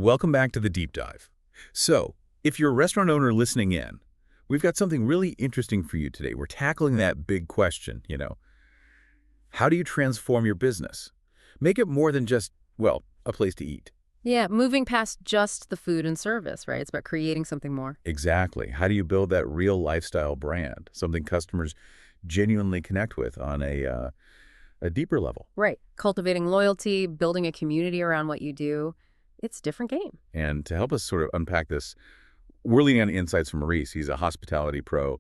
Welcome back to the deep dive. So, if you're a restaurant owner listening in, we've got something really interesting for you today. We're tackling that big question, how do you transform your business? Make it more than just, well, a place to eat. Yeah, moving past just the food and service, right? It's about creating something more. Exactly. How do you build that real lifestyle brand, something customers genuinely connect with on a deeper level? Right. Cultivating loyalty, building a community around what you do. It's a different game. And to help us sort of unpack this, we're leaning on insights from Maurice. He's a hospitality pro,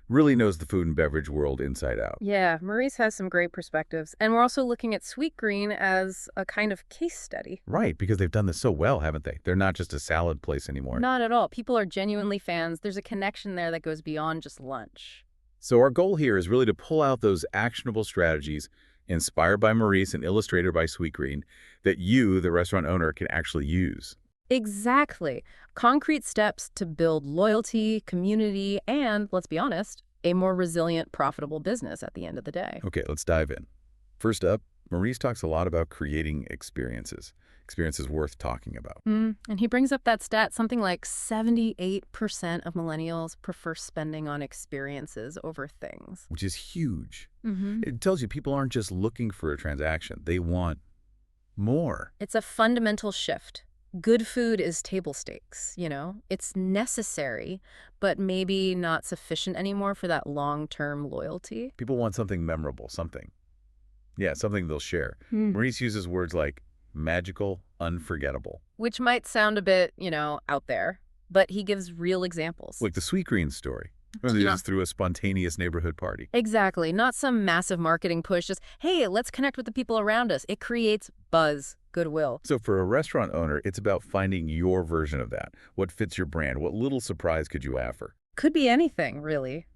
really knows the food and beverage world inside out. Yeah, Maurice has some great perspectives. And we're also looking at Sweetgreen as a kind of case study. Right, because they've done this so well, haven't they? They're not just a salad place anymore. Not at all. People are genuinely fans. There's a connection there that goes beyond just lunch. So our goal here is really to pull out those actionable strategies inspired by Maurice and illustrated by Sweetgreen that you, the restaurant owner, can actually use. Exactly. Concrete steps to build loyalty, community, and, let's be honest, a more resilient, profitable business at the end of the day. Okay, let's dive in. First up, Maurice talks a lot about creating experiences worth talking about. And he brings up that stat, something like 78% of millennials prefer spending on experiences over things. Which is huge. It tells you people aren't just looking for a transaction. They want more. It's a fundamental shift. Good food is table stakes, It's necessary, but maybe not sufficient anymore for that long-term loyalty. People want something memorable, something they'll share. Maurice uses words like magical, unforgettable. Which might sound a bit, out there, but he gives real examples. Like the Sweetgreen story. This is through a spontaneous neighborhood party. Exactly. Not some massive marketing push, just, hey, let's connect with the people around us. It creates buzz, goodwill. So for a restaurant owner, it's about finding your version of that. What fits your brand? What little surprise could you offer? Could be anything, really.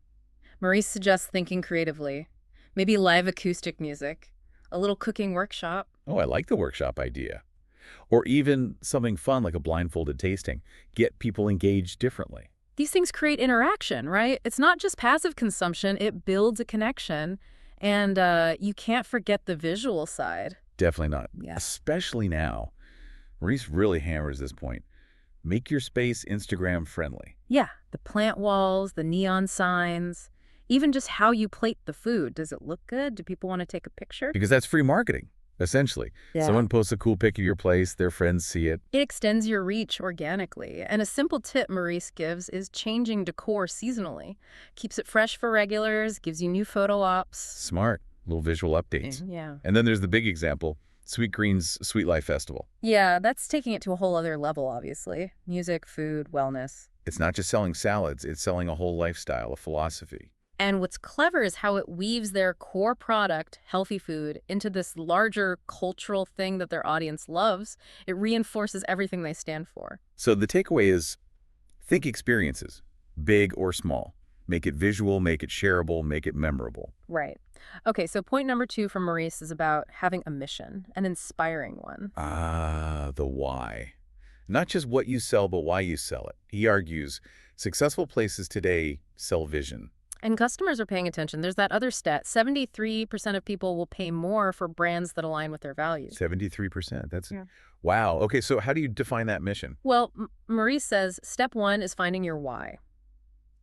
Maurice suggests thinking creatively. Maybe live acoustic music, a little cooking workshop. Oh, I like the workshop idea. Or even something fun like a blindfolded tasting. Get people engaged differently. These things create interaction, right? It's not just passive consumption. It builds a connection. And you can't forget the visual side. Definitely not. Yeah. Especially now. Maurice really hammers this point. Make your space Instagram friendly. Yeah, the plant walls, the neon signs, even just how you plate the food. Does it look good? Do people want to take a picture? Because that's free marketing, essentially. Yeah. Someone posts a cool pic of your place, their friends see it. It extends your reach organically. And a simple tip Maurice gives is changing decor seasonally. Keeps it fresh for regulars, gives you new photo ops. Smart. Little visual updates. Yeah. And then there's the big example, Sweetgreen's Sweet Life Festival. Yeah, that's taking it to a whole other level, obviously. Music, food, wellness. It's not just selling salads, it's selling a whole lifestyle, a philosophy. And what's clever is how it weaves their core product, healthy food, into this larger cultural thing that their audience loves. It reinforces everything they stand for. So the takeaway is, think experiences, big or small. Make it visual, make it shareable, make it memorable. Right. Okay, so point number 2 from Maurice is about having a mission, an inspiring one. Ah, the why. Not just what you sell, but why you sell it. He argues, successful places today sell vision. And customers are paying attention. There's that other stat. 73% of people will pay more for brands that align with their values. 73%. That's Yeah. Wow. Okay, so how do you define that mission? Well, Maurice says step 1 is finding your why.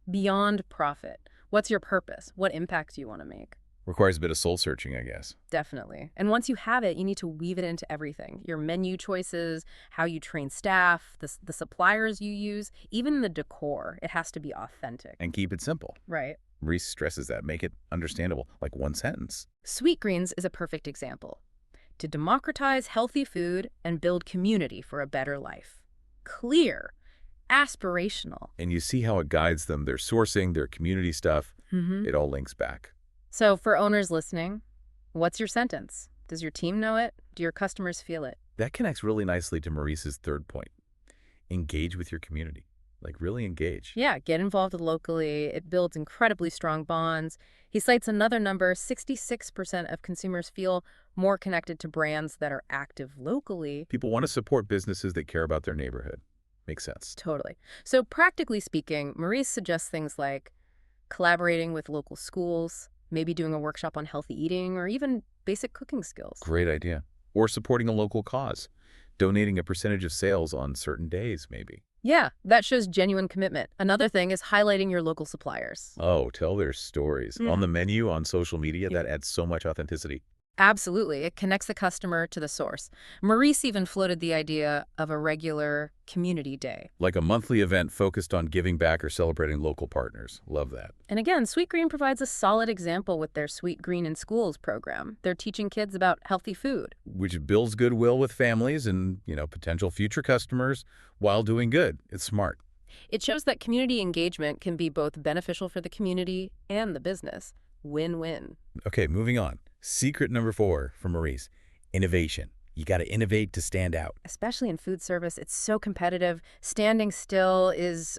Beyond profit. What's your purpose? What impact do you want to make? Requires a bit of soul searching, I guess. Definitely. And once you have it, you need to weave it into everything. Your menu choices, how you train staff, the suppliers you use, even the decor. It has to be authentic. And keep it simple. Right. Maurice stresses that. Make it understandable, like one sentence. Sweetgreens is a perfect example. To democratize healthy food and build community for a better life. Clear. Aspirational. And you see how it guides them, their sourcing, their community stuff. It all links back. So for owners listening, what's your sentence? Does your team know it? Do your customers feel it? That connects really nicely to Maurice's third point. Engage with your community. Like really engage. Yeah, get involved locally. It builds incredibly strong bonds. He cites another number, 66% of consumers feel more connected to brands that are active locally. People want to support businesses that care about their neighborhood. Makes sense. Totally. So practically speaking, Maurice suggests things like collaborating with local schools, maybe doing a workshop on healthy eating, or even basic cooking skills. Great idea. Or supporting a local cause. Donating a percentage of sales on certain days, maybe. Yeah, that shows genuine commitment. Another thing is highlighting your local suppliers. Oh, tell their stories. On the Mm. menu, on social media, that adds so much authenticity. Absolutely. It connects the customer to the source. Maurice even floated the idea of a regular community day. Like a monthly event focused on giving back or celebrating local partners. Love that. And again, Sweet Green provides a solid example with their Sweet Green in Schools program. They're teaching kids about healthy food. Which builds goodwill with families and, potential future customers while doing good. It's smart. It shows that community engagement can be both beneficial for the community and the business. Win-win. Okay, moving on. Secret number 4 from Maurice. Innovation. You got to innovate to stand out. Especially in food service, it's so competitive. Standing still is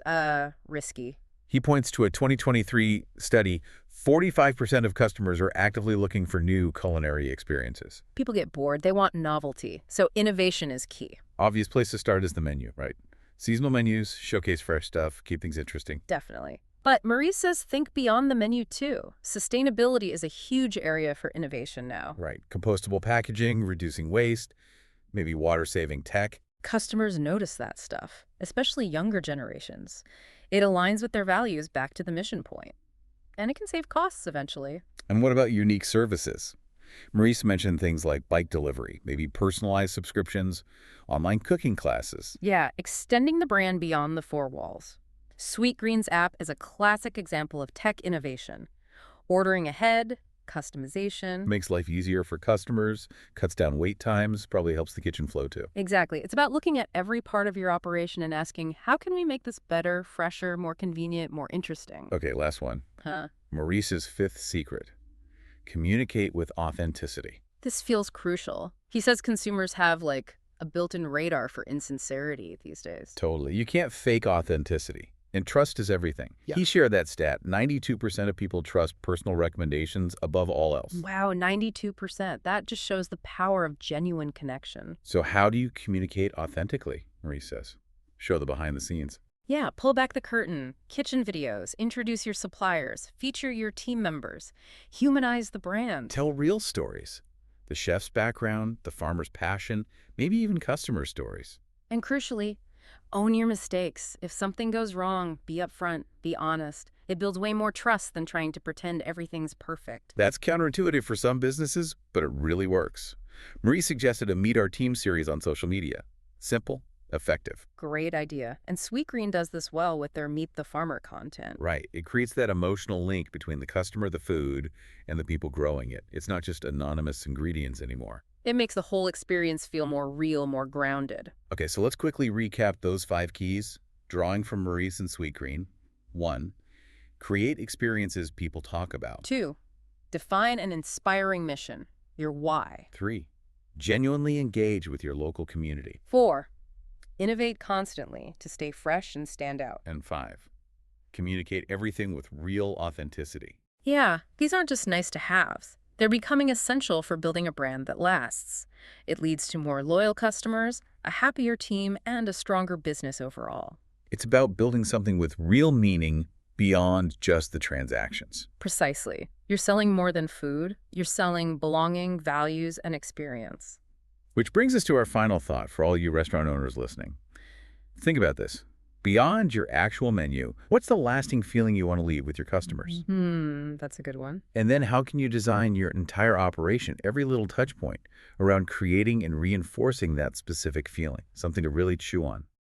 risky. He points to a 2023 study. 45% of customers are actively looking for new culinary experiences. People get bored. They want novelty. So innovation is key. Obvious place to start is the menu, right? Seasonal menus, showcase fresh stuff, keep things interesting. Definitely. But Maurice says think beyond the menu, too. Sustainability is a huge area for innovation now. Right. Compostable packaging, reducing waste, maybe water-saving tech. Customers notice that stuff, especially younger generations. It aligns with their values back to the mission point. And it can save costs eventually. And what about unique services? Maurice mentioned things like bike delivery, maybe personalized subscriptions, online cooking classes. Yeah, extending the brand beyond the four walls. Sweet Green's app is a classic example of tech innovation. Ordering ahead, customization. Makes life easier for customers, cuts down wait times, probably helps the kitchen flow too. Exactly. It's about looking at every part of your operation and asking, how can we make this better, fresher, more convenient, more interesting? Okay, last one. Maurice's 5th secret. Communicate with authenticity. This feels crucial. He says consumers have, like, a built-in radar for insincerity these days. Totally. You can't fake authenticity. And trust is everything. Yeah. He shared that stat. 92% of people trust personal recommendations above all else. Wow, 92%. That just shows the power of genuine connection. So how do you communicate authentically, Maurice says? Show the behind the scenes. Yeah, pull back the curtain, kitchen videos, introduce your suppliers, feature your team members, humanize the brand. Tell real stories. The chef's background, the farmer's passion, maybe even customer stories. And crucially, own your mistakes. If something goes wrong, be upfront, be honest. It builds way more trust than trying to pretend everything's perfect. That's counterintuitive for some businesses, but it really works. Maurice suggested a Meet Our Team series on social media. Simple, effective. Great idea. And Sweet Green does this well with their Meet the Farmer content. Right. It creates that emotional link between the customer, the food, and the people growing it. It's not just anonymous ingredients anymore. It makes the whole experience feel more real, more grounded. Okay, so let's quickly recap those 5 keys, drawing from Maurice and Sweet Green. 1. Create experiences people talk about. 2. Define an inspiring mission, your why. 3. Genuinely engage with your local community. 4. Innovate constantly to stay fresh and stand out. And 5. Communicate everything with real authenticity. Yeah, these aren't just nice to haves. They're becoming essential for building a brand that lasts. It leads to more loyal customers, a happier team, and a stronger business overall. It's about building something with real meaning beyond just the transactions. Precisely. You're selling more than food. You're selling belonging, values, and experience. Which brings us to our final thought for all you restaurant owners listening. Think about this. Beyond your actual menu, what's the lasting feeling you want to leave with your customers? That's a good one. And then how can you design your entire operation, every little touch point, around creating and reinforcing that specific feeling, something to really chew on?